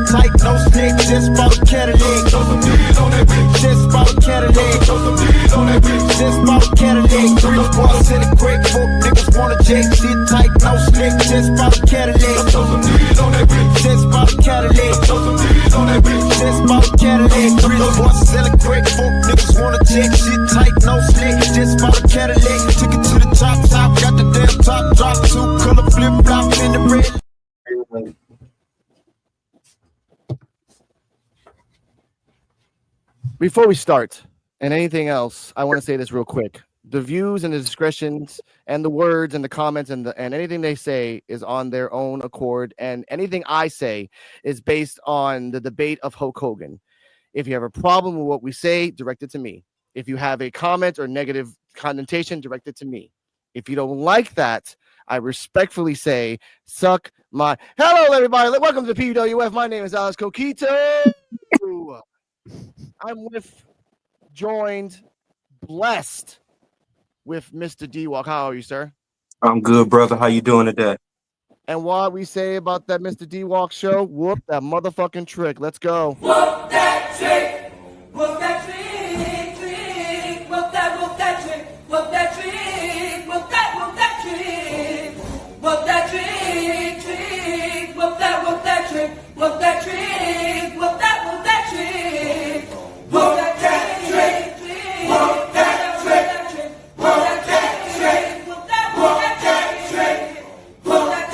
shit tight, no stick. Just bought a Cadillac. Just bought a Cadillac. Just bought a Cadillac. Real boys in the quick book. Niggas wanna check shit tight, no stick. Just bought a Cadillac. Just bought a Cadillac. Just bought a Cadillac. Real boys in the quick book. Niggas wanna check shit tight, no stick. Just bought a Cadillac. Took it to the top. Got the damn top drop. Two color flip flop in the red. Before we start and anything else, I want to say this real quick. The views and the discretions and the words and the comments and anything they say is on their own accord. And anything I say is based on the debate of Hulk Hogan. If you have a problem with what we say, direct it to me. If you have a comment or negative connotation, direct it to me. If you don't like that, I respectfully say, suck my... Hello, everybody. Welcome to P.U.W.F. My name is Coquito. I'm joined, blessed with Mr. D-Walk. How are you, sir? I'm good, brother. How you doing today? And what we say about that Mr. D-Walk show, whoop that motherfucking trick. Let's go. Whoop that trick. Whoop that trick, trick. Whoop that trick. Whoop that trick. Whoop that trick. Whoop that trick, trick. Whoop that trick. Whoop that trick. Whoop that trick. Whoop that trick, trick. Whoop that trick. Whoop that trick. Whoop that trick. Whoop that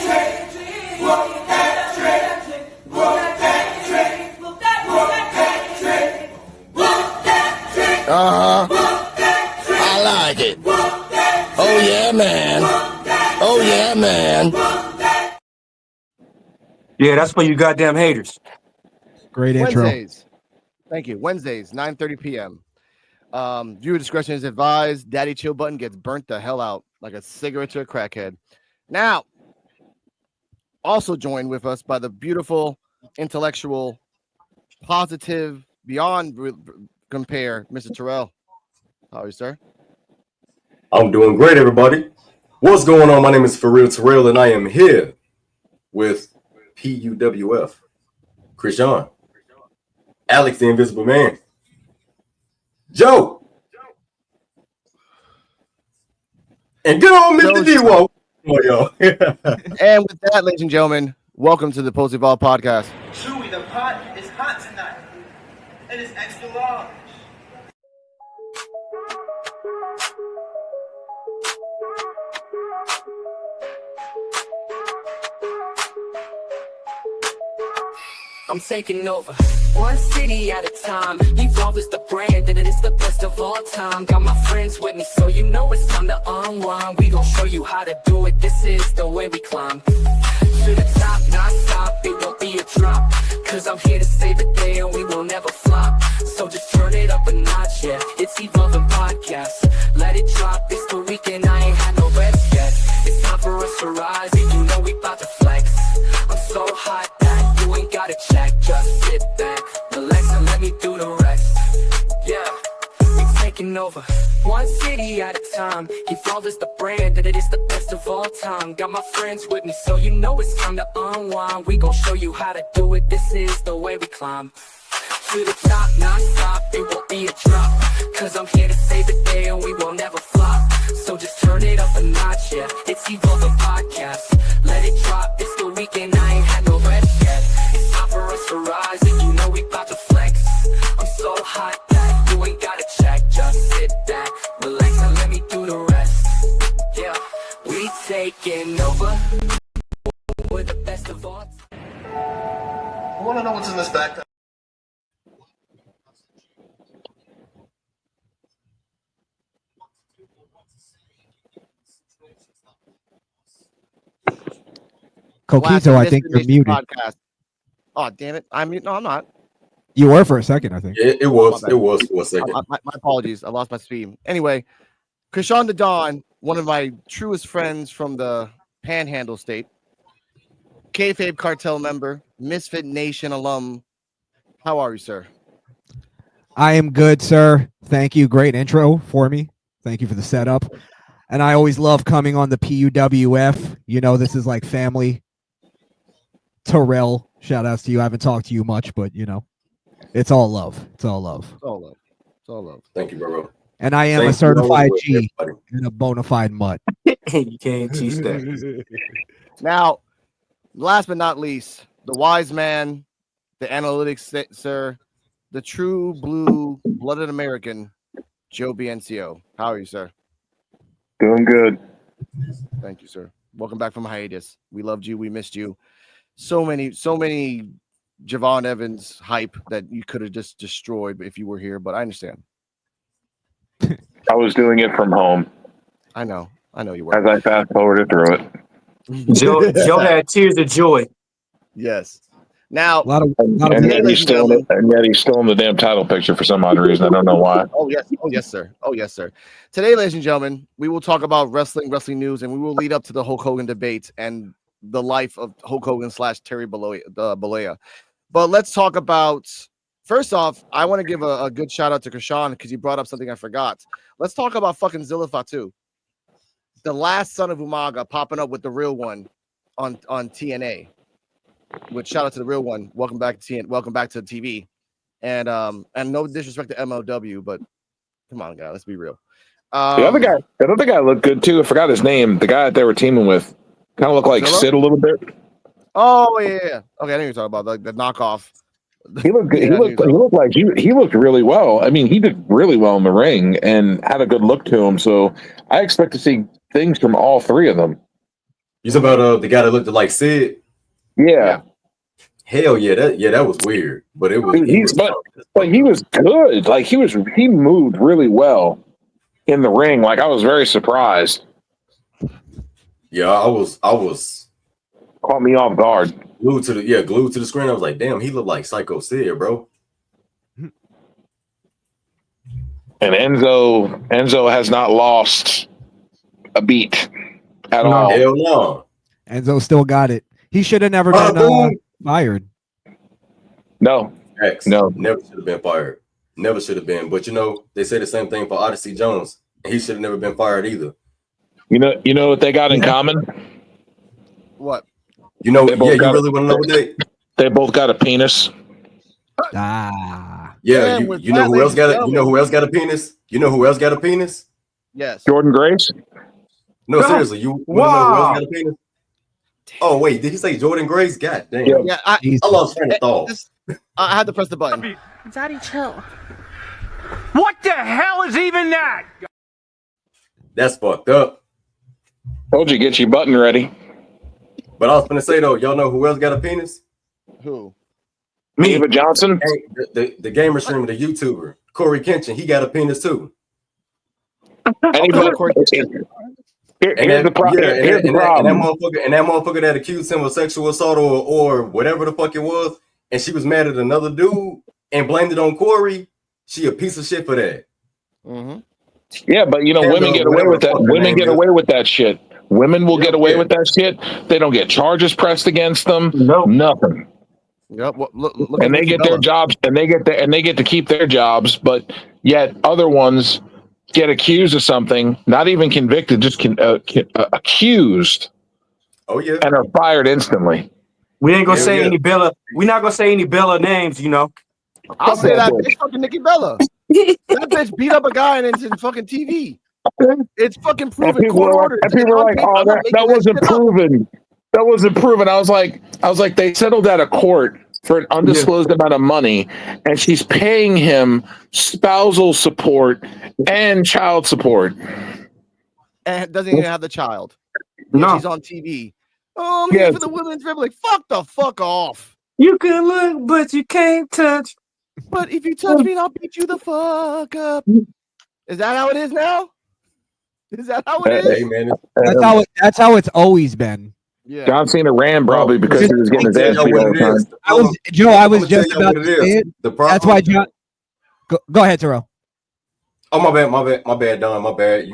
trick, trick. Whoop that trick. Whoop that trick. Whoop that trick. Whoop that trick. I like it. Oh yeah, man. Oh yeah, man. Yeah, that's for you goddamn haters. Great intro. Wednesdays. Thank you. Wednesdays, 9:30 p.m. Viewer discretion is advised. Daddy chill button gets burnt the hell out like a cigarette to a crackhead. Now, also joined with us by the beautiful, intellectual, positive, beyond compare, Mr. Terrell. How are you, sir? I'm doing great, everybody. What's going on? My name is Terrell, and I am here with P.U.W.F. Krishan, Alex the Invisible Man, Joe, and good old Mr. D-Walk. And with that, ladies and gentlemen, welcome to the Post Evolve podcast. Chewy, the pot is hot tonight. It is extra large. I'm taking over, one city at a time. Evolve is the brand, and it is the best of all time. Got my friends with me, so you know it's time to unwind. We gon' show you how to do it, this is the way we climb. To the top, not stop, it won't be a drop. Cause I'm here to save the day and we will never flop. So just turn it up a notch, yeah. It's Evolving Podcast, let it drop. It's the weekend, I ain't had no rest yet. It's time for us to rise, and you know we bout to flex. I'm so hot that you ain't gotta check. Just sit back, relax, and let me do the rest. Yeah, we taking over, one city at a time. Evolve is the brand, and it is the best of all time. Got my friends with me, so you know it's time to unwind. We gon' show you how to do it, this is the way we climb. To the top, not stop, it won't be a drop. Cause I'm here to save the day and we will never flop. So just turn it up a notch, yeah. It's Evolving Podcast, let it drop. It's the weekend, I ain't had no rest yet. It's time for us to rise, and you know we bout to flex. I'm so hot that you ain't gotta check. Just sit back, relax, and let me do the rest. Yeah, we taking over, we're the best of all time. I want to know what's in this backpack. Coquito, I think you're muted. Podcast. Oh, damn it. I'm mute. No, I'm not. You were for a second, I think. It was for a second. My apologies. I lost my stream. Anyway, Krishan the Don, one of my truest friends from the Panhandle State, Kayfabe Cartel member, Misfit Nation alum. How are you, sir? I am good, sir. Thank you. Great intro for me. Thank you for the setup. And I always love coming on the P.U.W.F. You know, this is like family. Terrell Shout outs to you. I haven't talked to you much, but you know, it's all love. It's all love. It's all love. It's all love. Thank you, bro. And I am Thank a you, certified bro, G everybody. and a bona fide mutt. You can't teach that. Now, last but not least, the wise man, the analytics sir, the true blue-blooded American, Joe BNCO. How are you, sir? Doing good. Thank you, sir. Welcome back from hiatus. We loved you. We missed you. So many Javon Evans hype that you could have just destroyed if you were here, but I understand. I was doing it from home I know you were. as I fast forwarded through it. Joe had tears of joy. Yes. Now, A lot of And today, yet ladies he's and gentlemen, still in the damn title picture for some odd reason. I don't know why. oh yes, sir. Oh yes, sir. Today, ladies and gentlemen, we will talk about wrestling news, and we will lead up to the Hulk Hogan debate and the life of Hulk Hogan / Terry Bollea. But let's talk about. First off, I want to give a good shout out to Krishan because he brought up something I forgot. Let's talk about fucking Zilla Fatu, the last son of Umaga, popping up with the real one on TNA. Which shout out to the real one. Welcome back to TV. And no disrespect to MOW, but come on, guys, let's be real. The other guy looked good too. I forgot his name. The guy that they were teaming with kind of looked like Zilla? Sid a little bit. Oh yeah. Okay, I know you're talking about the knockoff. He looked good. Yeah, he looked really well. I mean, he did really well in the ring and had a good look to him. So I expect to see things from all three of them. You talking about the guy that looked like Sid? Yeah. Hell yeah, that was weird. But it was But he was good. Like he moved really well in the ring. Like I was very surprised. Yeah, I was Caught me off guard. glued to the screen. I was like, damn, he looked like Psycho Sid, bro. And Enzo has not lost a beat at all. Hell no. Enzo still got it. He should have never been fired. No. X. No. Never should have been fired. Never should have been. But you know, they say the same thing for Odyssey Jones. He should have never been fired either. You know what they got in common? What? You know, They both you got really want to know what they both got a penis. Ah. Yeah, And you know with who that, else got ladies it? and You know who else got a penis? You know who else got a penis? Yes. Jordan Grace? No, seriously, you want to know who else got a penis? Oh wait, did he say Jordan Grace? God damn. Yeah. Yeah, I lost train of thought. I had to press the button. Daddy, chill. What the hell is even that? That's fucked up. Told you, get your button ready. But I was gonna say though, y'all know who else got a penis? Who? David Johnson? Hey, the gamer streamer, the YouTuber, Corey Kenshin, he got a penis too. Anybody, here's the problem. And that motherfucker that accused him of sexual assault or whatever the fuck it was, and she was mad at another dude and blamed it on Corey. She a piece of shit for that. Mm-hmm. Yeah, but you know, women get away with that. Women get away with that shit. Women will get away with that shit. They don't get charges pressed against them. No, nothing. Yep. Well, look And they get their jobs, and they get to keep their jobs. But yet, other ones get accused of something, not even convicted, just accused. Oh yeah, and are fired instantly. We ain't gonna say any Bella. We're not gonna say any Bella names, you know. I'll say that bitch fucking Nikki Bella. That bitch beat up a guy and it's in fucking TV. It's fucking proven. And people are like, "Oh, that wasn't proven. That wasn't proven." I was like, they settled out of court for an undisclosed amount of money, and she's paying him spousal support and child support, and doesn't even have the child. No, she's on TV. Oh, I'm here for the women's rib. Like, fuck off. You can look, but you can't touch. But if you touch me, I'll beat you the fuck up. Is that how it is now? Is that how it is? Hey, man, That's how it's always been. Yeah. John Cena ran probably because he was getting his ass beat all the time. I was just about to say it. That's why John. Go ahead, Terrell. Oh, my bad, Don, my bad.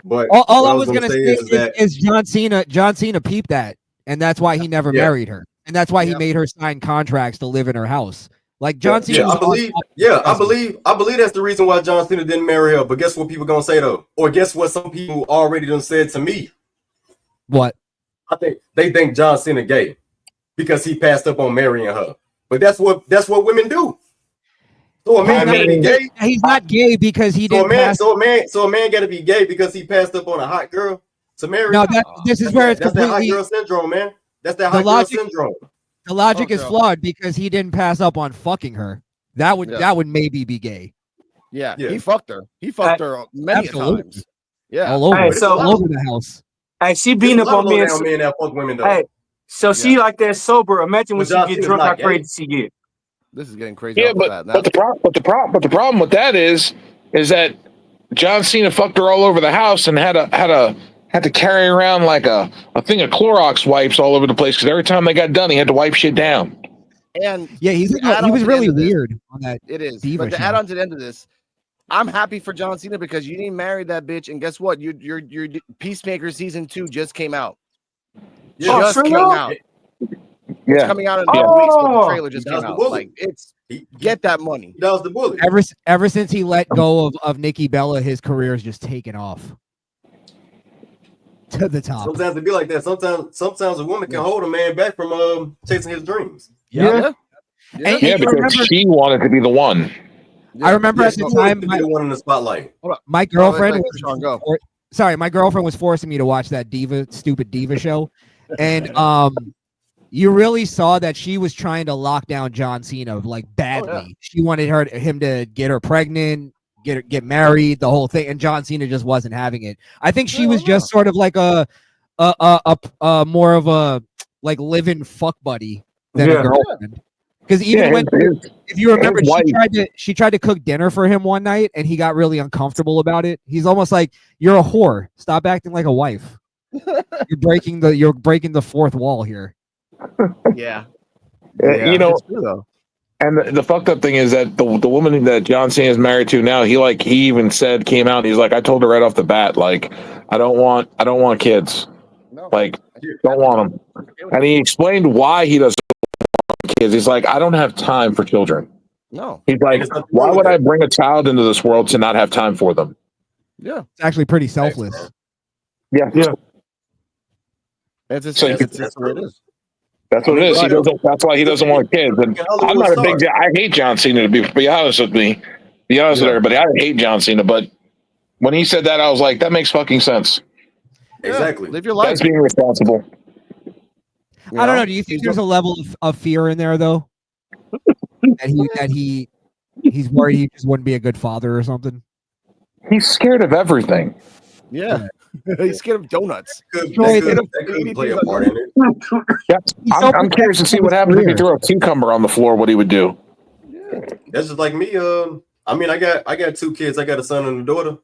But all I was gonna say is John Cena peeped that, and that's why he never married her, and that's why he made her sign contracts to live in her house. Like John Cena. I believe that's the reason why John Cena didn't marry her. But guess what people gonna say though? Or guess what some people already done said to me? What? I think they think John Cena gay. because he passed up on marrying her. But that's what women do. So a man gotta be gay. He's not gay because he didn't pass. So a man gotta be gay because he passed up on a hot girl to marry. No, this is where it's completely. That's that hot girl syndrome, man. That's that hot girl syndrome. The logic is flawed because he didn't pass up on fucking her. That would maybe be gay. Yeah, he fucked her. He fucked her many times. Yeah, all over the house. Hey, she beating up on men. Men that fuck women though. Hey, so she like that sober. Imagine when she get drunk, how crazy she get. This is getting crazy. Yeah, but the problem with that is that John Cena fucked her all over the house and had to carry around like a thing of Clorox wipes all over the place because every time they got done, he had to wipe shit down. And yeah, he was really weird on that. It is. Diva but to add on to the end of this, I'm happy for John Cena because you didn't marry that bitch, and guess what? Your Peacemaker season 2 just came out. Just came out. Yeah, it's coming out in a couple weeks, but the trailer just came out. Like, get that money. That was the bullet. Ever since he let go of Nikki Bella, his career has just taken off to the top. Sometimes it be like that. Sometimes a woman can hold a man back from chasing his dreams. Yeah. Because she wanted to be the one. I remember at the time the one in the spotlight. My girlfriend my girlfriend was forcing me to watch that stupid diva show, and you really saw that she was trying to lock down John Cena like badly. Oh, yeah. She wanted him to get her pregnant, get married, the whole thing, and John Cena just wasn't having it. I think she was just sort of like a more of a like live-in fuck buddy than a girlfriend. Because even if you remember, she tried to cook dinner for him one night, and he got really uncomfortable about it. He's almost like, "You're a whore. Stop acting like a wife. You're breaking the fourth wall here." Yeah. You know, and the fucked up thing is that the woman that John Cena is married to now, he even came out. He's like, I told her right off the bat, like, I don't want kids. No. Like, don't want them. And he explained why he doesn't want kids. He's like, I don't have time for children. No. He's like, why would I bring a child into this world to not have time for them? Yeah. It's actually pretty selfless. Yeah. It's just what it is. That's what it is. That's why he doesn't want kids. And I'm not a big. I hate John Cena to be honest with me. Be honest with everybody. I hate John Cena, but when he said that, I was like, that makes fucking sense. Exactly. Live your life. That's being responsible. I don't know. Do you think there's a level of fear in there though? that he's worried he just wouldn't be a good father or something. He's scared of everything. Yeah. He's scared of donuts. That could play a part in it. Yeah. I'm curious to see what happens if you throw a cucumber on the floor. What he would do. Yeah. That's just like me. I mean, I got 2 kids. I got a son and a daughter,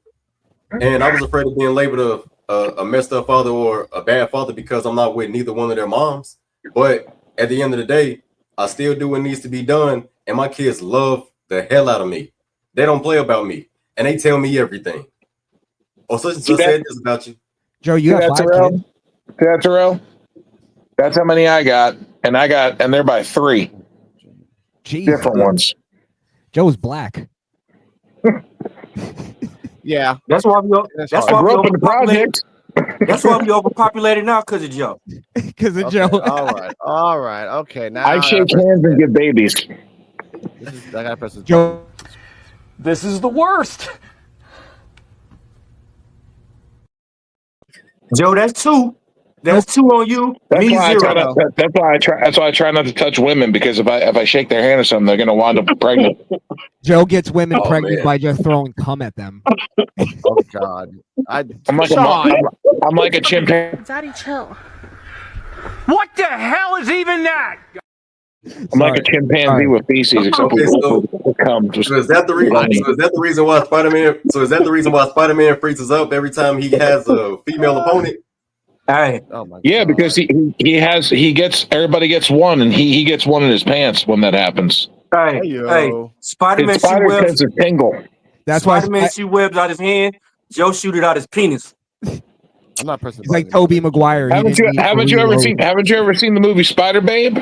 and I was afraid of being labeled a messed up father or a bad father because I'm not with neither one of their moms. But at the end of the day, I still do what needs to be done, and my kids love the hell out of me. They don't play about me, and they tell me everything. Oh, such and such said this about you. Joe, you have 5 kids. That's Terrell. That's how many I got, and they're by 3 different ones. Joe's black. Yeah, that's why we grew up in the project. That's why we overpopulated now because of Joe. Because of Joe. All right. Okay. Now I shake hands and give babies. I gotta press Joe. This is the worst. Joe, that's 2. That's 2 on you. That's me why 0. That's why I try not to touch women, because if I shake their hand or something, they're gonna wind up pregnant. Joe gets women pregnant by just throwing cum at them. Oh God! I'm like a chimpanzee. Daddy, chill. What the hell is even that? I'm like a chimpanzee with feces, except with cum. So is that the reason? So is that the reason why Spider-Man? So is that the reason why Spider-Man freezes up every time he has a female opponent? Hey, yeah, because he gets everybody gets one, and he gets one in his pants when that happens. Hey, Spider-Man Spider webs. tends to tingle. That's why Spider-Man shoot webs out his hand. Joe shoot it out his penis. I'm not pressing. He's like Tobey Maguire. Haven't you ever seen the movie Spider Babe?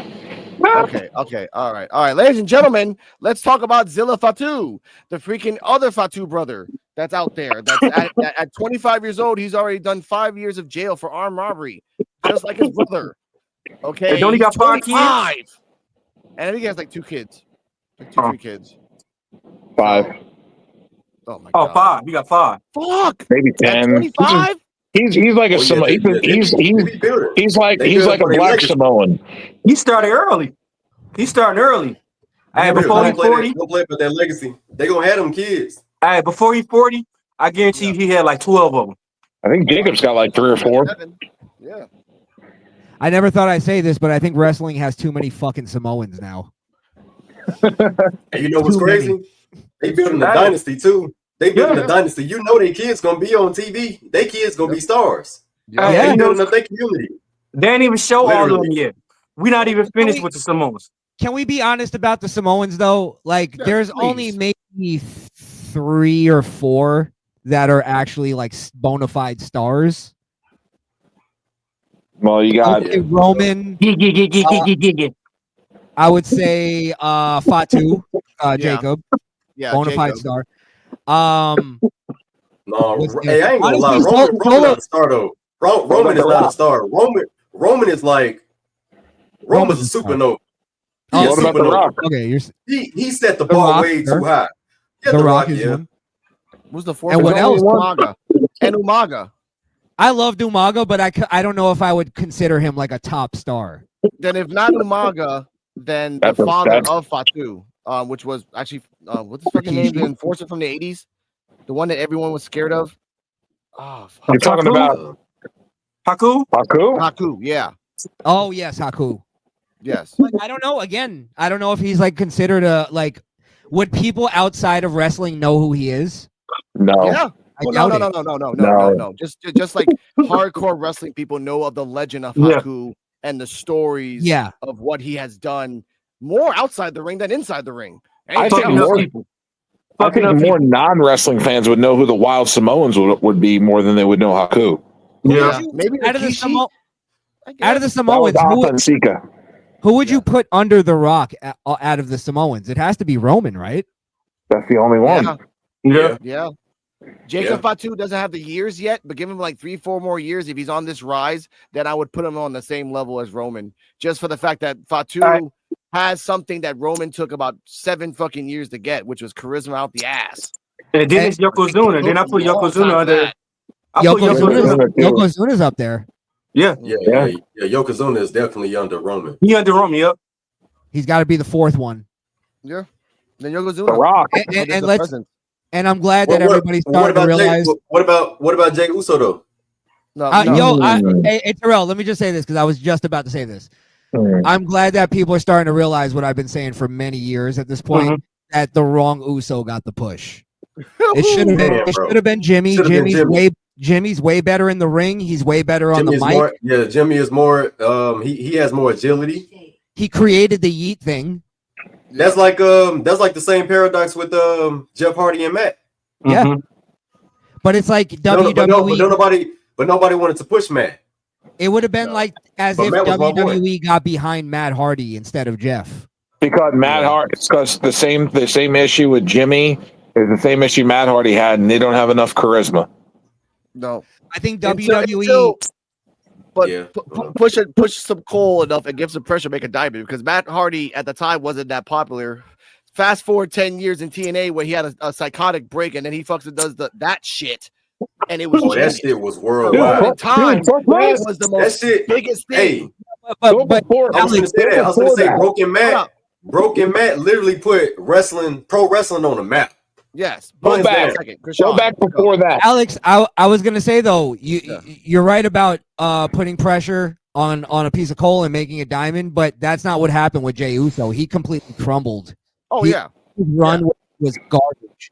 Okay. All right. Ladies and gentlemen, let's talk about Zilla Fatu, the freaking other Fatu brother that's out there. That's at 25 years old, he's already done 5 years of jail for armed robbery, just like his brother. Okay, They only he's got 5 kids. 25. And I think he has like 2 kids, like 2, 3 kids. 5. Oh my Oh, god. 5. You got 5. Fuck. Maybe At 10. 25. He's like a Samoan. He's like a black Samoan. He started early. He's starting early. Hey, before he's 40, don't play about that legacy. They gonna have them kids. hey, before he's 40, I guarantee you he had like 12 of them. I think Jacob's got like 3 or 4. Yeah. I never thought I'd say this, but I think wrestling has too many fucking Samoans now. And you know what's Too crazy? many. They building a dynasty too. They building a dynasty. You know their kids gonna be on TV. Their kids gonna be stars. Yeah. They building up their community. They ain't even show all of them Literally. yet. We're not even finished with the Samoans. Can we be honest about the Samoans though? Like, there's only maybe 3 or 4 that are actually like bona fide stars. Well, you got Roman. I would say Fatu, Jacob. Yeah, bona fide Jacob. star. No, hey, I ain't gonna lie. Roman not a star though. Roman is not a star. Roman is like Roman's a supernova. What about The Rock? Okay, he set the bar way too high. Yeah, The Rock is one. Who's the 4th? And what else? Umaga. And Umaga. I love Umaga, but I don't know if I would consider him like a top star. Then if not Umaga, then the father of Fatu, which was actually what's the fucking name? The enforcer from the 80s, the one that everyone was scared of. Oh, fuck. You're talking about Haku? Haku, yeah. Oh yes, Haku. Yes. But I don't know. Again, I don't know if he's like considered a like. Would people outside of wrestling know who he is? No. Yeah. Well, No. Just like hardcore wrestling people know of the legend of Haku and the stories of what he has done more outside the ring than inside the ring. I think more non-wrestling fans would know who the Wild Samoans would be more than they would know Haku. Yeah, maybe out of the Samoans, who would you put under the Rock out of the Samoans? It has to be Roman, right? That's the only one. Yeah. Jacob Fatu doesn't have the years yet, but give him like 3-4 more years. If he's on this rise, then I would put him on the same level as Roman, just for the fact that Fatu has something that Roman took about 7 fucking years to get, which was charisma out the ass. And then it's Yokozuna. Then I put Yokozuna under. Yokozuna's up there. Yeah. Yokozuna is definitely under Roman. He under Roman, yep. He's got to be the 4th one. Yeah. Then Yokozuna. The Rock. And let's. And I'm glad that everybody's starting to realize. What about Jay Uso though? Hey, Terrell, let me just say this because I was just about to say this. I'm glad that people are starting to realize what I've been saying for many years at this point, that the wrong Uso got the push. It should have been Jimmy. Jimmy's way better in the ring. He's way better on the mic. Jimmy is more. He has more agility. He created the yeet thing. That's like the same paradox with Jeff Hardy and Matt. Yeah, but it's like WWE. But nobody wanted to push Matt. It would have been like as if WWE got behind Matt Hardy instead of Jeff. Because because the same issue with Jimmy is the same issue Matt Hardy had, and they don't have enough charisma. No, I think WWE. Push some coal enough and give some pressure, make a diamond. Because Matt Hardy at the time wasn't that popular. Fast forward 10 years in TNA where he had a psychotic break and then he fucking does that shit. And it was that shit was worldwide. At the time, it was the most biggest thing. I was gonna say Broken Matt literally put pro wrestling on the map. Yes. Go back before that. Alex, I was gonna say though, you're right about putting pressure on a piece of coal and making a diamond, but that's not what happened with Jey Uso. He completely crumbled. His run was garbage.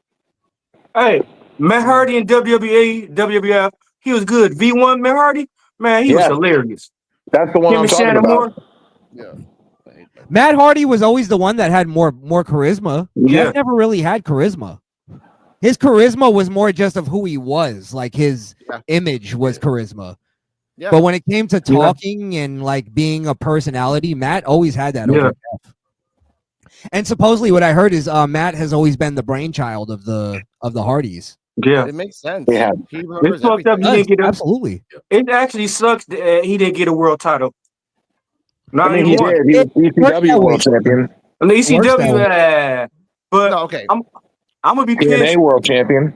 Hey, Matt Hardy in WWF, he was good. V1 Matt Hardy, man, he was hilarious. That's the one I'm talking about. Yeah. Matt Hardy was always the one that had more charisma. Jeff never really had charisma. His charisma was more just of who he was. Like his image was charisma. Yeah. But when it came to talking and like being a personality, Matt always had that over Jeff. And supposedly what I heard is Matt has always been the brainchild of the Hardys. Yeah. It makes sense. Yeah. Absolutely. It actually sucks that he didn't get a world title. Not I mean, he anymore. did. He was ECW world champion. And the ECW, but No, okay. I'm gonna be TNA pissed. world champion.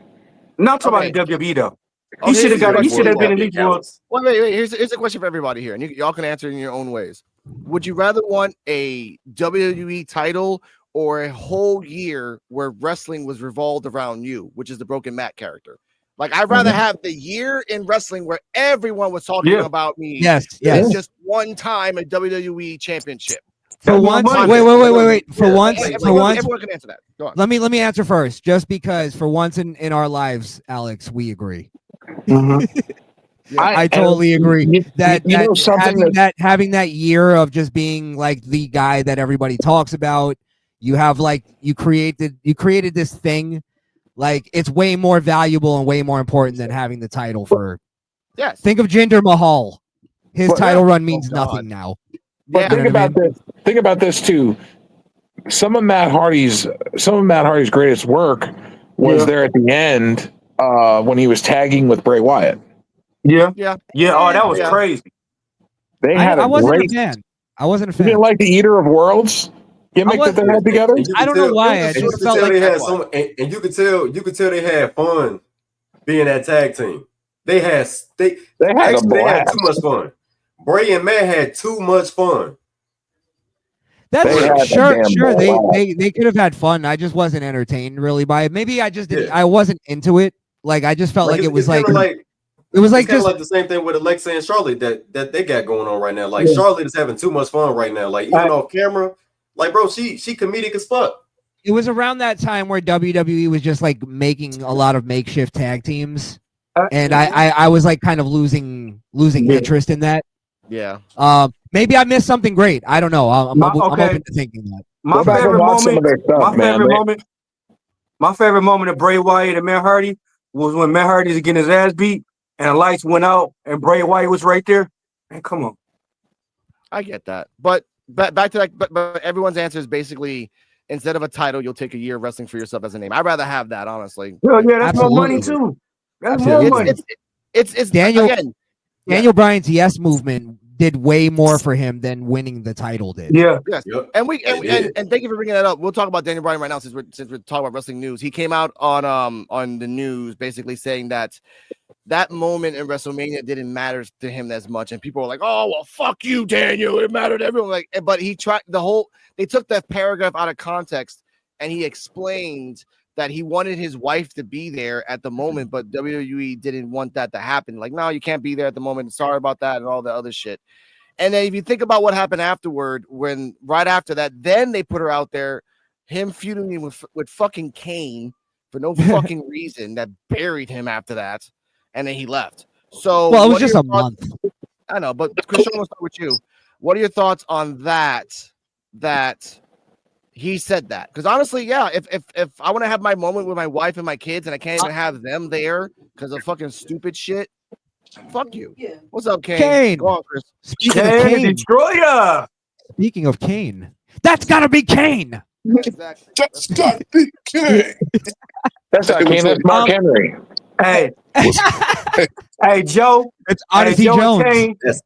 Not talking Okay. about the WWE though. Oh, He should have got. He here's should have been in Champion these world. counts. wait. Here's a question for everybody here, and y'all can answer in your own ways. Would you rather want a WWE title or a whole year where wrestling was revolved around you, which is the Broken Matt character? Like, I'd rather have the year in wrestling where everyone was talking about me Yes. than just one time a WWE championship. For once, wait. For once, everyone can answer that. Go on. Let me answer first, just because for once in our lives, Alex, we agree. I totally agree that having that year of just being like the guy that everybody talks about, you have like you created this thing, like it's way more valuable and way more important than having the title for. Yes. Think of Jinder Mahal. His title run means nothing now. But think about this. Think about this too. Some of Matt Hardy's greatest work was there at the end when he was tagging with Bray Wyatt. Yeah. Oh, that was crazy. They had I wasn't great, a fan. I wasn't a fan. You didn't like the Eater of Worlds gimmick that they had together? I don't know why. I just felt like they had some, and you could tell they had fun being that tag team. They had too much fun. Bray and Matt had too much fun. That's sure. They could have had fun. I just wasn't entertained really by it. Maybe I just didn't. I wasn't into it. Like I just felt like it was like it was like just like the same thing with Alexa and Charlotte that they got going on right now. Like Charlotte is having too much fun right now. Like even off camera, like bro, she comedic as fuck. It was around that time where WWE was just like making a lot of makeshift tag teams, and I was like kind of losing interest in that. Yeah. Maybe I missed something great. I don't know. I'm open to thinking that. My favorite moment of Bray Wyatt and Matt Hardy was when Matt Hardy was getting his ass beat and the lights went out and Bray Wyatt was right there. Man, come on. I get that. But back to that, but everyone's answer is basically instead of a title, you'll take a year of wrestling for yourself as a name. I'd rather have that, honestly. Yeah, that's more money too. That's more money. It's Daniel Bryan's Yes movement did way more for him than winning the title did. Yeah. Yes. Yep. And thank you for bringing that up. We'll talk about Daniel Bryan right now since we're talking about wrestling news. He came out on the news basically saying that moment in WrestleMania didn't matter to him as much, and people were like, "Oh well, fuck you, Daniel. It mattered to everyone." Like, but he tried they took that paragraph out of context, and he explained that he wanted his wife to be there at the moment, but WWE didn't want that to happen. Like, no, you can't be there at the moment. Sorry about that and all the other shit. And then if you think about what happened afterward, when right after that, then they put her out there, him feuding with fucking Kane for no fucking reason that buried him after that. And then he left. So, well, it was just a month. I know, but Christian, we'll start with you. What are your thoughts on that he said that? Because honestly, yeah, if I want to have my moment with my wife and my kids and I can't even have them there because of fucking stupid shit, fuck you. What's up, Kane? Kane. Go on, Chris. Speaking of Kane, Destroyer. Speaking of Kane, that's gotta be Kane. Exactly. That's gotta be Kane. That's not Kane. That's Mark Henry. Hey, hey, Joe. It's Odyssey Jones.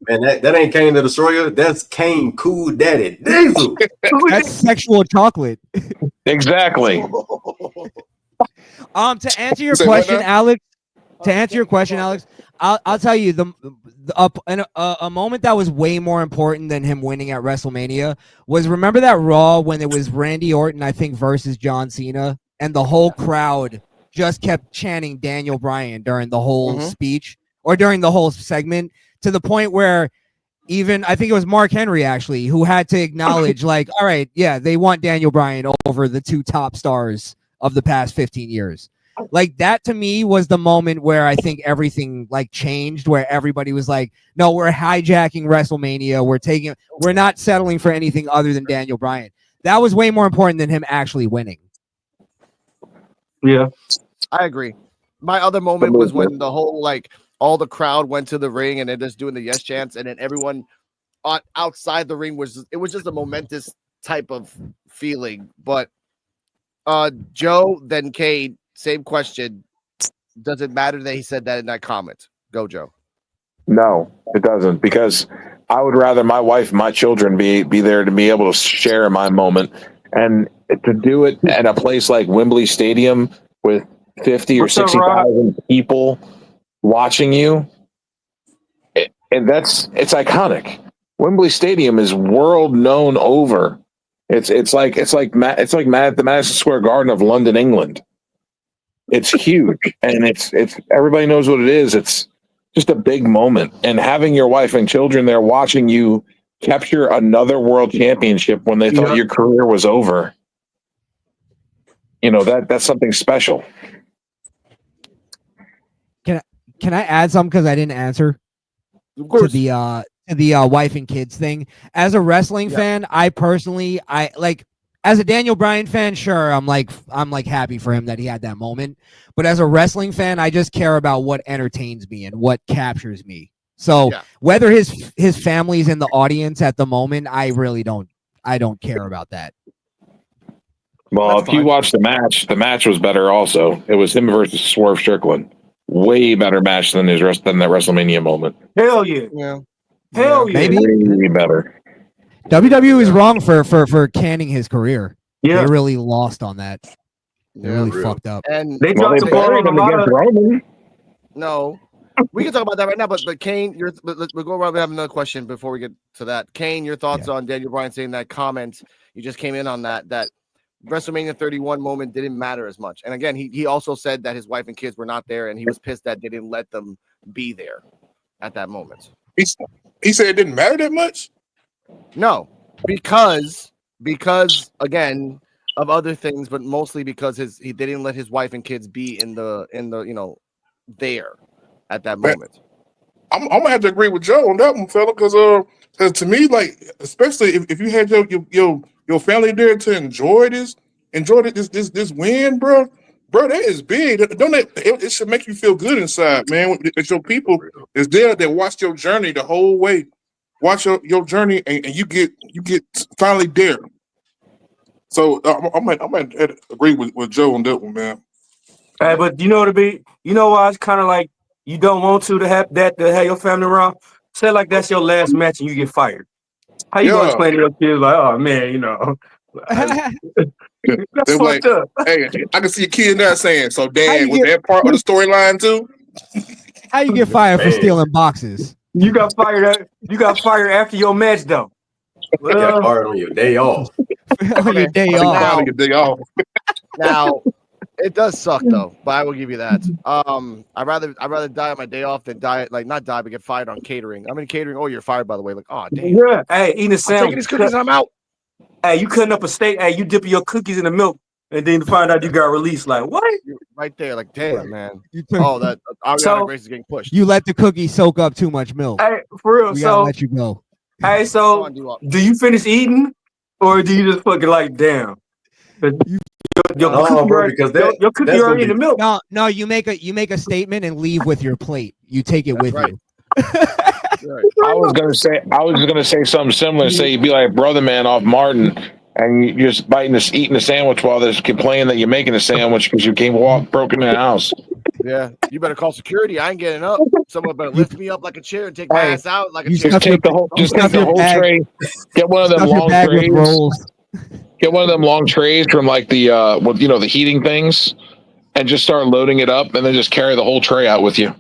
That ain't Kane the Destroyer. That's Kane Cool Daddy Diesel. That's sexual chocolate. Exactly. To answer your question, Alex. I'll tell you a moment that was way more important than him winning at WrestleMania was, remember that Raw when it was Randy Orton, I think, versus John Cena, and the whole crowd just kept chanting Daniel Bryan during the whole speech or during the whole segment, to the point where even I think it was Mark Henry actually who had to acknowledge, like, all right, yeah, they want Daniel Bryan over the two top stars of the past 15 years. Like, that to me was the moment where I think everything like changed, where everybody was like, no, we're hijacking WrestleMania. We're not settling for anything other than Daniel Bryan. That was way more important than him actually winning. Yeah. I agree. My other moment was when the whole, like, all the crowd went to the ring and they're just doing the yes chants, and then everyone outside the ring was just a momentous type of feeling. But Joe, then Kane, same question. Does it matter that he said that in that comment? Go, Joe. No, it doesn't, because I would rather my wife and my children be there to be able to share in my moment, and to do it at a place like Wembley Stadium with 50 or What's up, 60,000 people watching you, and it's iconic. Wembley Stadium is world known over. It's like the Madison Square Garden of London, England. It's huge, and it's everybody knows what it is. It's just a big moment, and having your wife and children there watching you capture another world championship when they thought your career was over. That's something special. Can I add something because I didn't answer to the wife and kids thing? As a wrestling fan, I personally as a Daniel Bryan fan, sure, I'm like happy for him that he had that moment. But as a wrestling fan, I just care about what entertains me and what captures me. So whether his family's in the audience at the moment, I really don't care about that. Well, if you watch the match was better also. It was him versus Swerve Strickland. Way better match than that WrestleMania moment. Hell yeah. Yeah. Hell yeah. Maybe way better. WWE is wrong for canning his career. Yeah. They really lost on that. They really fucked up. And they dropped the ball on a lot of Roman. No, we can talk about that right now. But Kane, we'll go around. We have another question before we get to that. Kane, your thoughts on Daniel Bryan saying that comment? You just came in on that WrestleMania 31 moment didn't matter as much. And again, he also said that his wife and kids were not there, and he was pissed that they didn't let them be there at that moment. He said it didn't matter that much. No, because again of other things, but mostly because they didn't let his wife and kids be in the there at that moment. I'm gonna have to agree with Joe on that one, fella, because to me, like, especially if you had your family there to enjoy this win, bro, that is big. It should make you feel good inside, man. If your people is there that watch your journey the whole way, watch your journey, and you get finally there. So I might agree with Joe on that one, man. Hey, but you know what it be? You know why it's kind of like you don't want to have your family around? Say like that's your last match and you get fired. How you gonna explain to your kids like, oh man, that's fucked like, up. Hey, I can see a kid now saying, so Dad, was that part of the storyline too? How you get fired for stealing boxes? You got fired after your match though. You got fired on your day off. On your day off. Now, it does suck though, but I will give you that. I'd rather die on my day off than not die, but get fired on catering. I'm in catering. Oh, you're fired, by the way. Like, oh damn. Yeah. Hey, eating a sandwich. I'm taking these cookies and I'm out. Hey, you cutting up a steak. Hey, you dipping your cookies in the milk, and then find out you got released. Like what? You're right there, like damn, man. That Ariana Grace is getting pushed. You let the cookie soak up too much milk. Hey, for real. We gotta let you go. Hey, so do you finish eating, or do you just fucking like damn? Your cookie already in the milk. No, you make a statement and leave with your plate. You take it with you. I was gonna say something similar. Say you'd be like Brother Man off Martin, and you're just eating a sandwich while they're complaining that you're making a sandwich because you broke into the house. Yeah, you better call security. I ain't getting up. Someone better lift me up like a chair and take my ass out like a chair. Just take the whole tray. Get one of them long trays. Get one of them long trays from like the the heating things, and just start loading it up, and then just carry the whole tray out with you.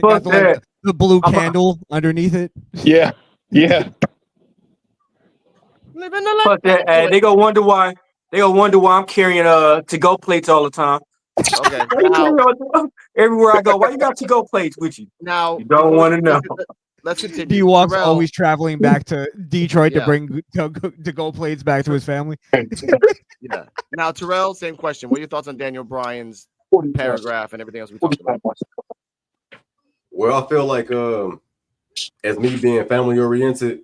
Got the blue candle underneath it. Yeah. Living the life. Fuck that. Hey, they gonna wonder why I'm carrying to-go plates all the time. Okay. Everywhere I go, why you got to-go plates with you? Now you don't want to know. Let's continue. D-Walk's always traveling back to Detroit to bring to-go plates back to his family. Yeah. Now, Terrell, same question. What are your thoughts on Daniel Bryan's paragraph and everything else we talked about? Well, I feel like as me being family oriented,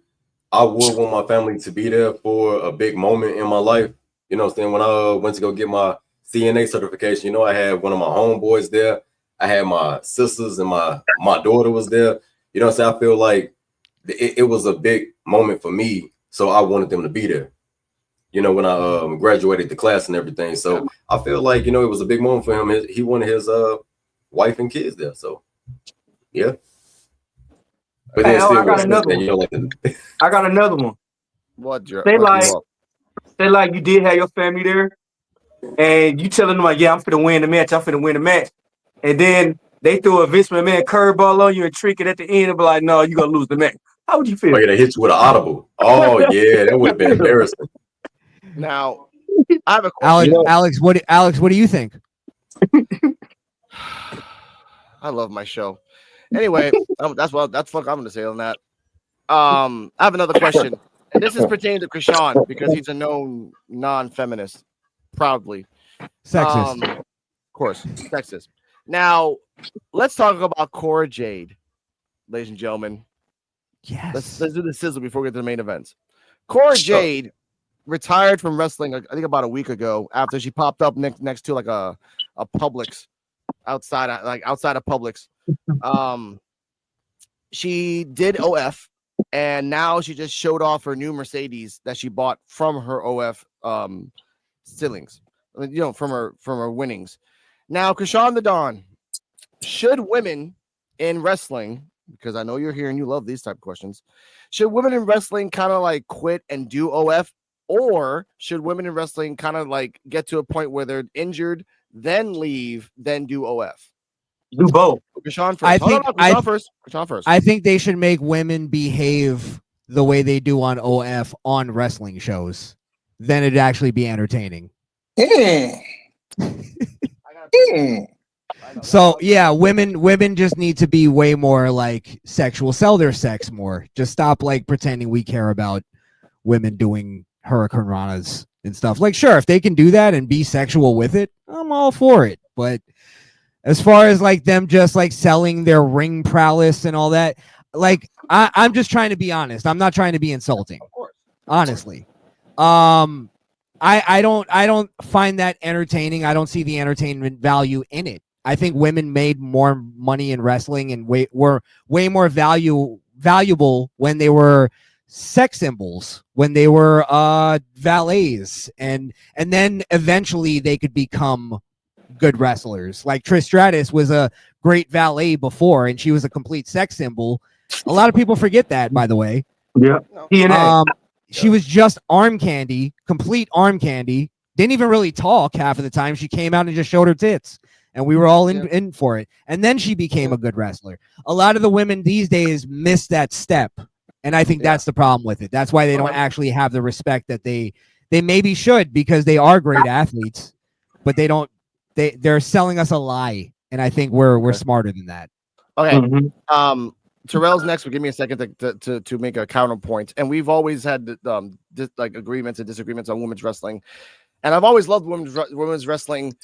I would want my family to be there for a big moment in my life. You know what I'm saying? When I went to go get my CNA certification, I had one of my homeboys there. I had my sisters and my daughter was there. You know what I'm saying? I feel like it was a big moment for me. So I wanted them to be there. When I graduated the class and everything. So I feel like, it was a big moment for him. He wanted his wife and kids there. So, yeah. But then still I got with another that, one. you know, like I got another one. Say like you did have your family there, and you telling them like, yeah, I'm finna win the match. I'm finna win the match, and then they threw a Vince McMahon curveball on you and trick it at the end and be like, no, you gonna lose the match. How would you feel? oh, yeah, they hit you with an audible. Oh yeah, that would have been embarrassing. Now, I have a question. Alex, what do you think? I love my show. Anyway, that's what I'm gonna say on that. I have another question, and this is pertaining to Krishan because he's a known non-feminist, proudly Sexist. Of course, sexist. Now, let's talk about Cora Jade, ladies and gentlemen. Yes. Let's do the sizzle before we get to the main events. Cora Jade retired from wrestling, I think about a week ago, after she popped up next to like a Publix outside of Publix. She did OF, and now she just showed off her new Mercedes that she bought from her OF stillings, from her winnings. Now, Krishan the Don, should women in wrestling, because I know you're here and you love these type of questions, should women in wrestling kind of like quit and do OF, or should women in wrestling kind of like get to a point where they're injured, then leave, then do OF? Do both. Krishan first. Krishan first. I think they should make women behave the way they do on OF on wrestling shows. Then it'd actually be entertaining. So yeah, women just need to be way more like sexual, sell their sex more. Just stop like pretending we care about women doing Hurricane Ranas and stuff. Like, sure, if they can do that and be sexual with it, I'm all for it. But as far as like them just like selling their ring prowess and all that, like I'm just trying to be honest. I'm not trying to be insulting. Honestly. I don't find that entertaining. I don't see the entertainment value in it. I think women made more money in wrestling and were way more valuable when they were sex symbols, when they were valets, and then eventually they could become good wrestlers. Like Trish Stratus was a great valet before, and she was a complete sex symbol. A lot of people forget that, by the way. Yeah. She was just arm candy, complete arm candy. Didn't even really talk half of the time. She came out and just showed her tits, and we were all in for it. And then she became a good wrestler. A lot of the women these days miss that step, and I think that's the problem with it. That's why they don't actually have the respect that they maybe should, because they are great athletes, but they don't. They're selling us a lie, and I think we're smarter than that. Okay. Terrell's next, but give me a second to make a counterpoint. And we've always had like agreements and disagreements on women's wrestling, and I've always loved women's wrestling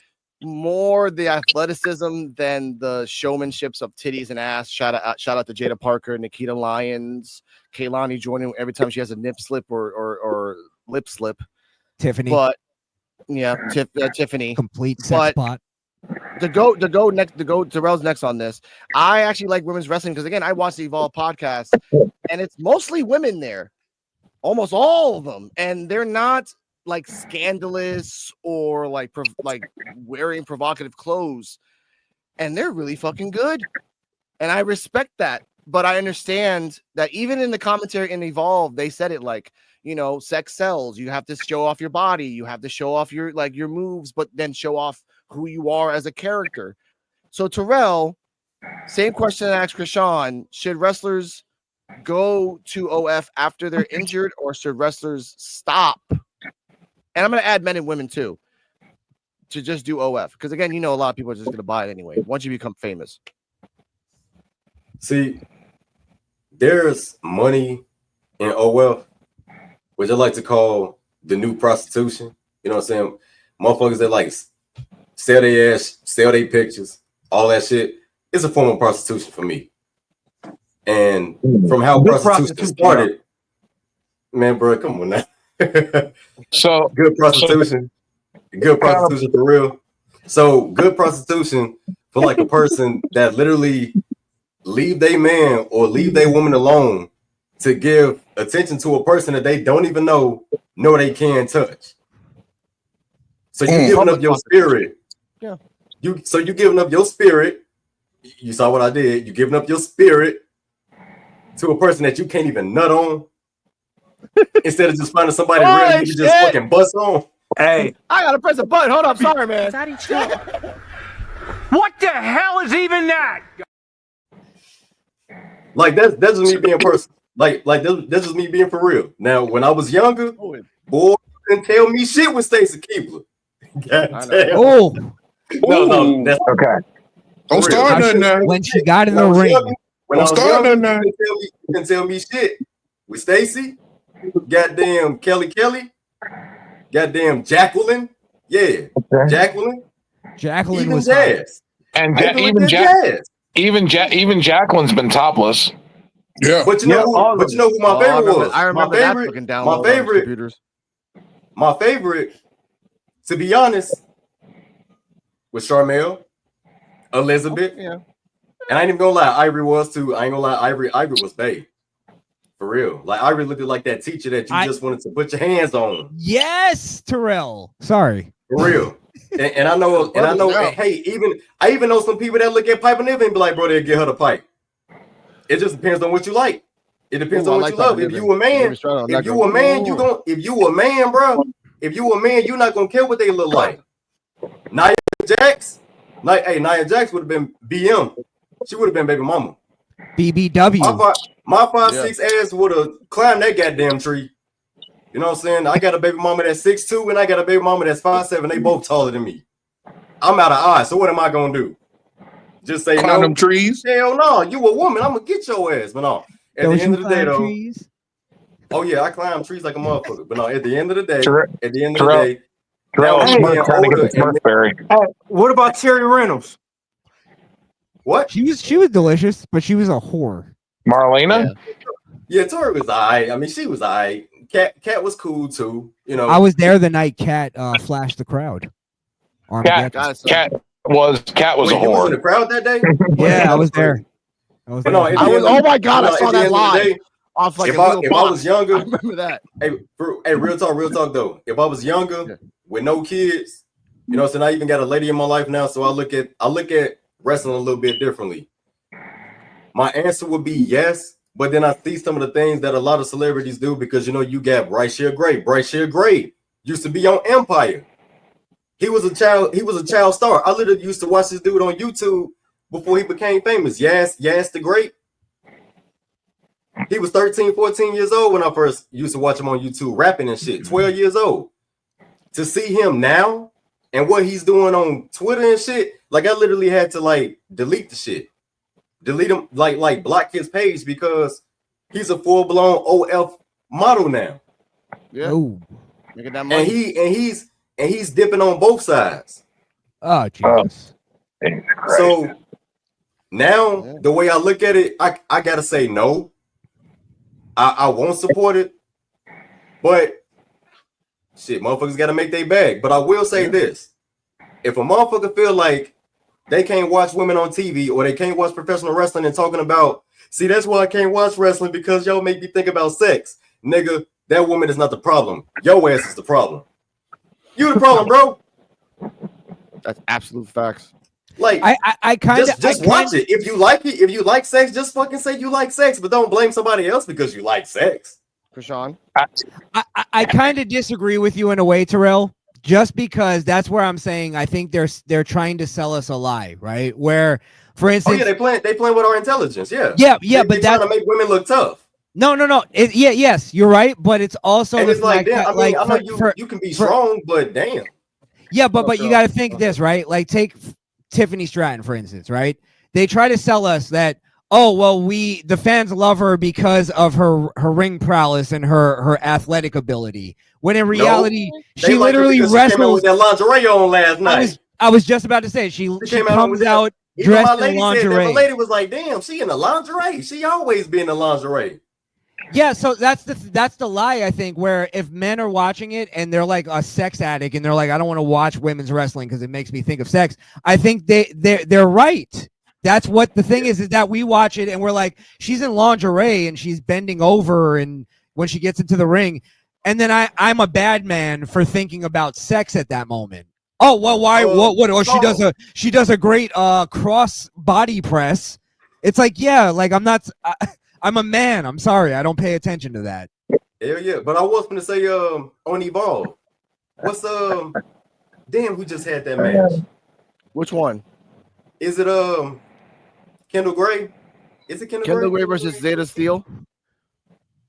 more the athleticism than the showmanships of titties and ass. Shout out to Jada Parker, Nikita Lyons, Kaylani Jordan every time she has a nip slip or lip slip. Tiffany, but yeah, Tiffany, complete sex pot. To go Terrell's next on this. I actually like women's wrestling because again, I watch the Evolve podcast, and it's mostly women there, almost all of them, and they're not like scandalous or like wearing provocative clothes, and they're really fucking good, and I respect that. But I understand that even in the commentary in Evolve, they said it like, sex sells. You have to show off your body, you have to show off your moves, but then show off who you are as a character. So Terrell, same question I asked Krishan: should wrestlers go to OF after they're injured, or should wrestlers stop? And I'm going to add men and women too, to just do OF, because again, a lot of people are just going to buy it anyway once you become famous. See, there's money in OF, which I like to call the new prostitution. You know what I'm saying? Motherfuckers that like sell their ass, sell their pictures, all that shit. It's a form of prostitution for me. And from how prostitution started, man, bro, come on now. So good prostitution for real. So good prostitution for like a person that literally leave their man or leave their woman alone to give attention to a person that they don't even know they can touch. So you're giving up your spirit. Yeah. You're giving up your spirit. You saw what I did. You're giving up your spirit to a person that you can't even nut on, instead of just finding somebody real you can just fucking bust on. Hey, I gotta press a button. Hold up, sorry, man. What the hell is even that? Like that's just me being personal. Like that's just me being for real. Now, when I was younger, boy, you couldn't tell me shit with Stacy Keebler. Oh, no, that's okay. Don't start nothing now. When she got in the ring. When I was younger, you can tell me shit with Stacy, goddamn Kelly, goddamn Jacqueline, Jacqueline even was Jazz, and Jazz. Even Jacqueline's been topless. Yeah, but you know who my favorite was. I remember that fucking download computers. My favorite, to be honest, was Charmel, Elizabeth. Yeah. And I ain't even gonna lie, Ivory was too. I ain't gonna lie, Ivory was bae. For real. Like Ivory looked like that teacher that you just wanted to put your hands on. Yes, Terrell. Sorry. For real. and I know, hey, I even know some people that look at pipe and they be like, bro, they'll get her the pipe. It just depends on what you like. It depends on what you love. If you a man, bro, you're not gonna care what they look like. Nia Jax would have been BM. She would have been baby mama. BBW. My 5'6" ass would have climbed that goddamn tree. You know what I'm saying? I got a baby mama that's 6'2", and I got a baby mama that's 5'7". They both taller than me. I'm out of odds. So what am I gonna do? Just say climb no? Them trees? Hell no. You a woman? I'm gonna get your ass. But no. At the end of the day, though. Trees? Oh yeah, I climb trees like a motherfucker. But no, at the end of the day, what about Terry Reynolds? What? She was delicious, but she was a whore. Marlena? Yeah, Tori was alright. I mean, she was alright. Cat was cool too. You know, I was there the night Cat flashed the crowd. Cat was a whore. You was in the crowd that day? Yeah, I was there. Oh my god, I saw that live. If I was younger, I remember that. Hey, real talk though. If I was younger with no kids, you know, so I even got a lady in my life now, so I look at wrestling a little bit differently. My answer would be yes, but then I see some of the things that a lot of celebrities do because you know you got Bryce Gray used to be on Empire. He was a child star. I literally used to watch this dude on YouTube before he became famous. Yes, the Great. He was 13, 14 years old when I first used to watch him on YouTube rapping and shit. 12 years old. To see him now and what he's doing on Twitter and shit, like I literally had to like delete the shit. Delete him, like block his page because he's a full-blown OF model now. Yeah. Ooh. And he's dipping on both sides. Oh Jesus. So now the way I look at it, I gotta say no. I won't support it, but shit, motherfuckers gotta make their bag. But I will say this: if a motherfucker feel like they can't watch women on TV or they can't watch professional wrestling and talking about, see, that's why I can't watch wrestling because y'all make me think about sex, nigga. That woman is not the problem. Your ass is the problem. You the problem, bro. That's absolute facts. Like I kind of just watch it. If you like it, if you like sex, just fucking say you like sex, but don't blame somebody else because you like sex. Krishan, I kind of disagree with you in a way, Terrell. Just because that's where I'm saying I think they're trying to sell us a lie, right? Where, for instance, they playing with our intelligence, yeah, but that's trying to make women look tough. No. Yes, you're right, but it's also and it's like, damn, I mean, I know you can be strong, but damn. Yeah, but you got to think this, right? Like take Tiffany Stratton, for instance, right? They try to sell us that, oh, well, the fans love her because of her ring prowess and her athletic ability. When in reality, she literally wrestles with that lingerie on last night. I was just about to say she comes out dressed in lingerie. My lady was like, damn, she in the lingerie. She always be in the lingerie. Yeah, so that's the lie, I think, where if men are watching it and they're like a sex addict and they're like, I don't want to watch women's wrestling because it makes me think of sex. I think they're right. That's what the thing is that we watch it and we're like, she's in lingerie and she's bending over and when she gets into the ring. And then I'm a bad man for thinking about sex at that moment. Oh, well, why? What? Oh, she does a great cross body press. It's like, yeah, like I'm not I'm a man. I'm sorry. I don't pay attention to that. Hell yeah. But I was going to say on Evolve. What's damn, who just had that match? Which one? Is it Kendall Gray? Is it Kendall Gray versus Zeta Steel?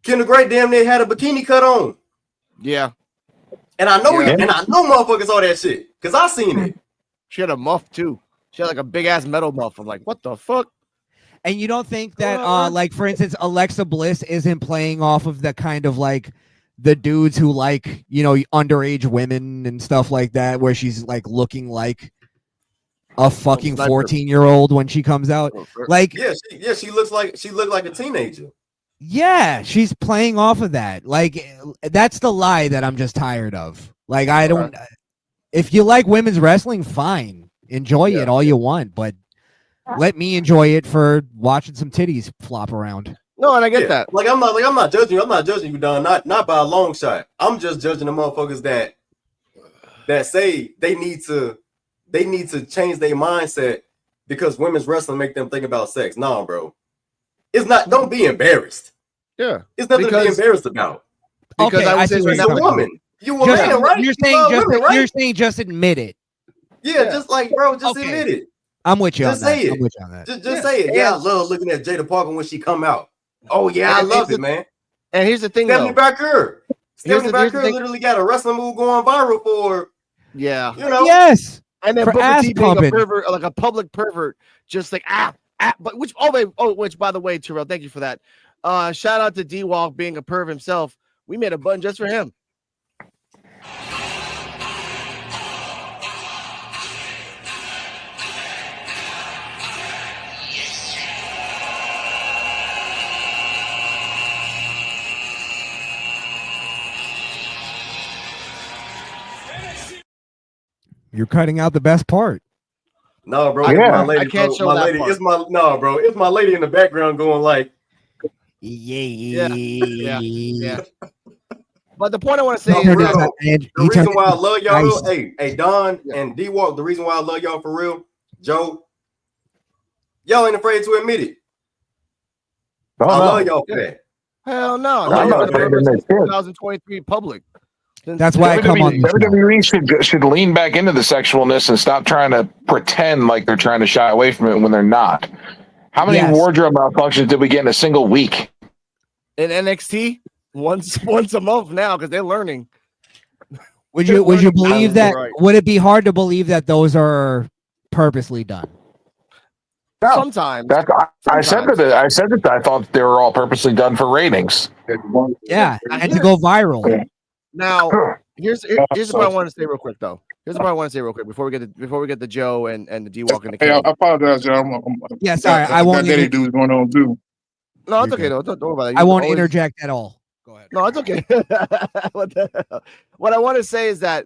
Kendall Gray damn near had a bikini cut on. Yeah. And I know motherfuckers saw that shit. Cause I seen it. She had a muff too. She had like a big ass metal muff. I'm like, what the fuck? And you don't think that like for instance, Alexa Bliss isn't playing off of the kind of like the dudes who like, you know, underage women and stuff like that, where she's like looking like a fucking 14-year-old when she comes out. Like she looks like a teenager. Yeah, she's playing off of that. Like that's the lie that I'm just tired of. Like I don't if you like women's wrestling, fine. Enjoy it all you want, but let me enjoy it for watching some titties flop around. No, and I get that. Like I'm not judging you. I'm not judging you, Don. Not by a long shot. I'm just judging the motherfuckers that say they need to change their mindset because women's wrestling make them think about sex. Nah, bro. It's not. Don't be embarrassed. Yeah, it's nothing to be embarrassed about. Because I say you're a woman. You a man, right? You're saying just admit it. Yeah, just like bro, just admit it. I'm with you. Just say it. I'm with you on that. Just say it. Yeah, I love looking at Jada Parker when she come out. Oh yeah, I love it, man. And here's the thing, Stephanie Baker literally got a wrestling move going viral for. Yeah, you know. Yes. And then Booker T being a pervert, like a public pervert, just like but which by the way, Terrell, thank you for that. Shout out to D-Walk being a perv himself. We made a button just for him. You're cutting out the best part. No, bro. Yeah. My lady, I can't show my that lady. part. It's my lady in the background going like, yeah. But the point I want to say is that the reason why I love y'all, hey, Don and D-Walk, the reason why I love y'all for real, Joe, y'all ain't afraid to admit it. I love y'all for that. Hell no. 2023 public. That's why I come on. WWE should lean back into the sexualness and stop trying to pretend like they're trying to shy away from it when they're not. How many wardrobe malfunctions did we get in a single week? In NXT, once a month now because they're learning. Would you believe that? Right. Would it be hard to believe that those are purposely done? No. Sometimes. I said that I thought they were all purposely done for ratings. Yeah, and to go viral. Yeah. Now, here's what I want to say real quick, though. Here's what I want to say real quick before we get the Joe and the D-Walk in the I apologize, Joe. Yeah, sorry. I won't. Daddy dude going on too. No, it's okay. Don't worry about it. I won't interject at all. Go ahead. No, it's okay. What I want to say is that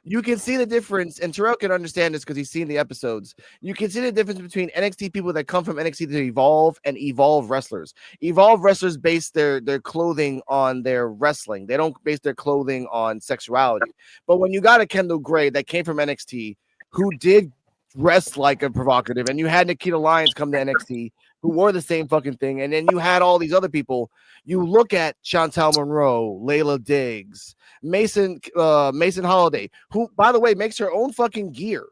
you can see the difference, and Terrell can understand this because he's seen the episodes. You can see the difference between NXT people that come from NXT to Evolve and Evolve wrestlers. Evolve wrestlers base their clothing on their wrestling. They don't base their clothing on sexuality. But when you got a Kendall Gray that came from NXT who did dress like a provocative, and you had Nikita Lyons come to NXT who wore the same fucking thing, and then you had all these other people. You look at Chantel Monroe, Layla Diggs, Mason Holiday, who, by the way, makes her own fucking gear,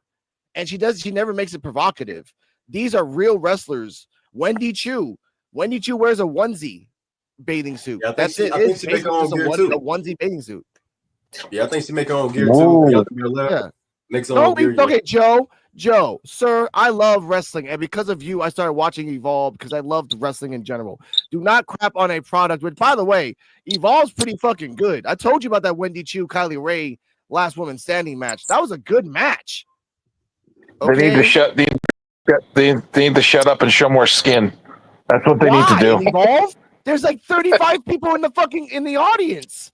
and she never makes it provocative. These are real wrestlers. Wendy Chu wears a onesie bathing suit. Yeah, that's it. I think she makes her own gear too. A onesie bathing suit. Yeah, I think she make her own gear too. Yeah. Makes her own gear. Okay, Joe, sir, I love wrestling, and because of you, I started watching Evolve because I loved wrestling in general. Do not crap on a product, which, by the way, Evolve's pretty fucking good. I told you about that Wendy Chu, Kylie Ray, last woman standing match. That was a good match. Okay? They need to shut up and show more skin. That's what they need to do. Evolve? There's like 35 people in the audience.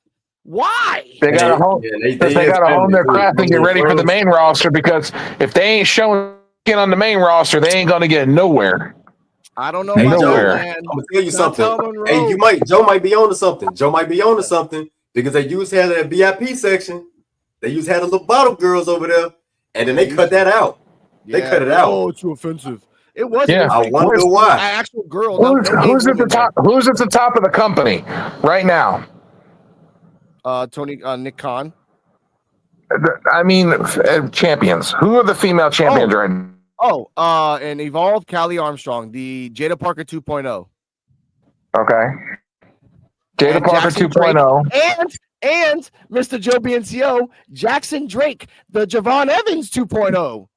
Why? They got to hone their craft and get ready for the main roster, because if they ain't showing skin on the main roster, they ain't gonna get nowhere. I don't know. Nowhere. I'm gonna tell you something. Hey, Joe might be on to something. Because they used to have that VIP section. They used to have the little bottle girls over there, and then they cut that out. They cut it out. Oh, it's too offensive. It was. Yeah. I wonder why. An actual girl. Who's at the top? Who's at the top of the company right now? Nick Khan. I mean, champions. Who are the female champions right now? And Evolve, Callie Armstrong, the Jada Parker 2.0. Okay. Jada Parker 2.0. And Mr. Joe BNCO, Jackson Drake, the Javon Evans 2.0.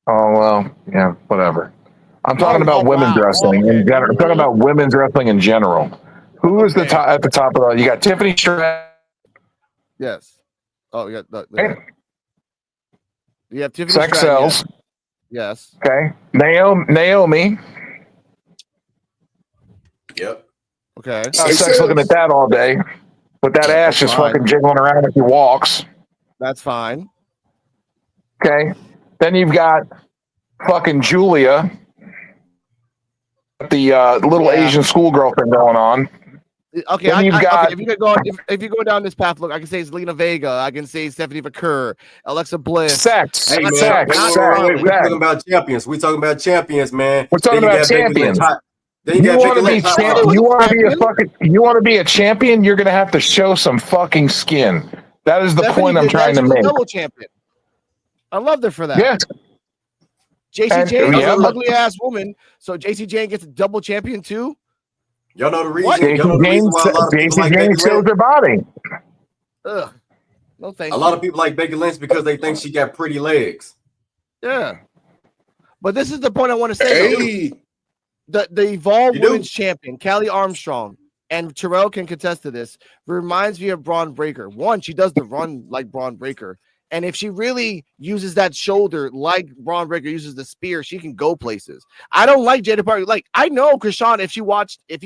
Oh, well, yeah, whatever. I'm talking about women's wrestling in general. I'm talking about women's wrestling in general. Who is the top at the top of the? You got Tiffany Stratton. Yes. Oh, you got you have Tiffany Sex Stratton. sells. Yes. Okay. Naomi. Yep. Okay. Sex looking at that all day. With that ass just fucking jiggling around as he walks. That's fine. Okay. Then you've got fucking Julia. The little Asian schoolgirl thing going on. Okay, if you go down this path, look, I can say it's Lena Vega. I can say Stephanie McCurr, Alexa Bliss. Sex. Hey, man, we're talking about champions. We're talking about champions, man. We're talking about champions. You want to be a champion? You're going to have to show some fucking skin. That is the point I'm trying to make. Double champion. I loved her for that. Yes. JC Jane is an ugly ass woman, so JC Jane gets a double champion too. Y'all know the reason. JC Jane shows her body. Ugh. No thanks. A lot of people like Becky Lynch because they think she got pretty legs. Yeah. But this is the point I want to say. The Evolve Women's Champion, Callie Armstrong, and Terrell can contest to this, reminds me of Braun Breaker. One, she does the run like Braun Breaker. And if she really uses that shoulder like Braun Breaker uses the spear, she can go places. I don't like Jada Parker. Like, I know Krishan, if you watched the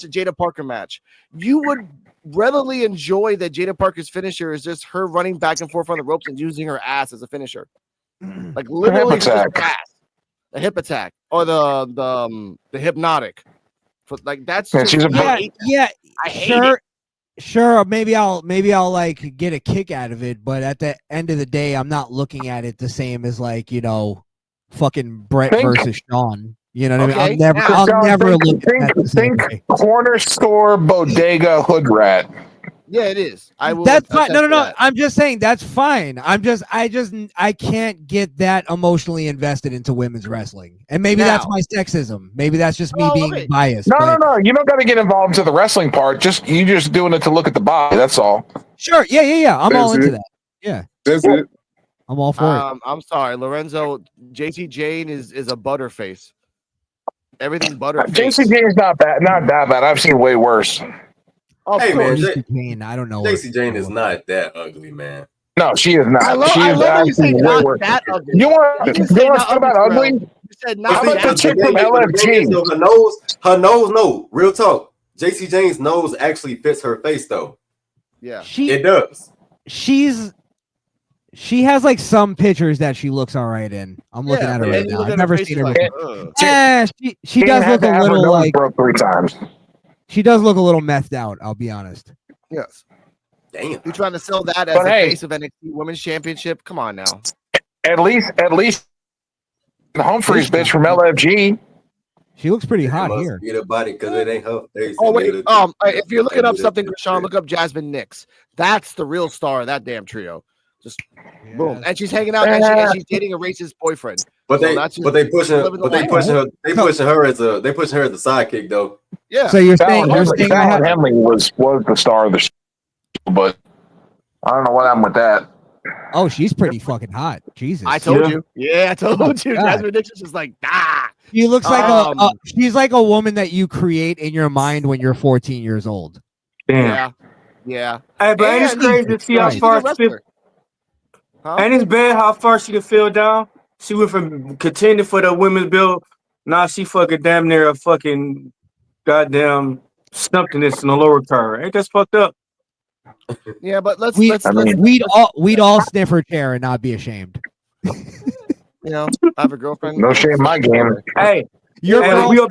Jada Parker match, you would readily enjoy that Jada Parker's finisher is just her running back and forth on the ropes and using her ass as a finisher. Like literally just ass. The hip attack or the hypnotic. Like that's I hate it. Sure, maybe I'll like get a kick out of it, but at the end of the day, I'm not looking at it the same as like, fucking Brett versus Sean. You know what I mean? I'll never look at the same way. Corner store bodega hood rat. Yeah, it is. That's fine. No. I'm just saying that's fine. I can't get that emotionally invested into women's wrestling, and maybe that's my sexism. Maybe that's just me being biased. No. You don't got to get involved into the wrestling part. You just doing it to look at the body. That's all. Sure. Yeah. I'm all into that. Yeah. That's it. I'm all for it. I'm sorry, Lorenzo. JC Jane is a butterface. Everything butterface. JC Jane is not that bad. I've seen way worse. Hey man, Jane, I don't know. JC Jane is not that ugly, man. No, she is not. I love when you say not that ugly. You want to talk about ugly? You said not How about the chick from LFG? Her nose, no, real talk. JC Jane's nose actually fits her face, though. Yeah, it does. She has like some pictures that she looks all right in. I'm looking at her right now. I've never seen her. She does look a little like broke 3 times. She does look a little methed out, I'll be honest. Yes. Damn. You're trying to sell that as the face of NXT Women's Championship? Come on now. At least the Humphreys bitch from LFG. She looks pretty hot here. Get a body because it ain't her face. Oh wait. If you're looking up something, Sean, look up Jasmine Nix. That's the real star of that damn trio. Just boom. And she's hanging out and she's dating a racist boyfriend. But they pushing her as a sidekick though. Yeah. So you're saying Henley was the star of the show, but I don't know what happened with that. Oh, she's pretty fucking hot. Jesus. I told you. Yeah, I told you. Jasmine Nix is just like She looks like she's like a woman that you create in your mind when you're 14 years old. Damn. Yeah. Hey, but it's crazy to see how far and it's bad how far she can feel down. She went from contending for the women's belt. Now she fucking damn near a fucking goddamn stumpiness in the lower card. Ain't that fucked up? Yeah, but we'd all sniff her chair and not be ashamed. I have a girlfriend. No shame in my game. Hey, your girl.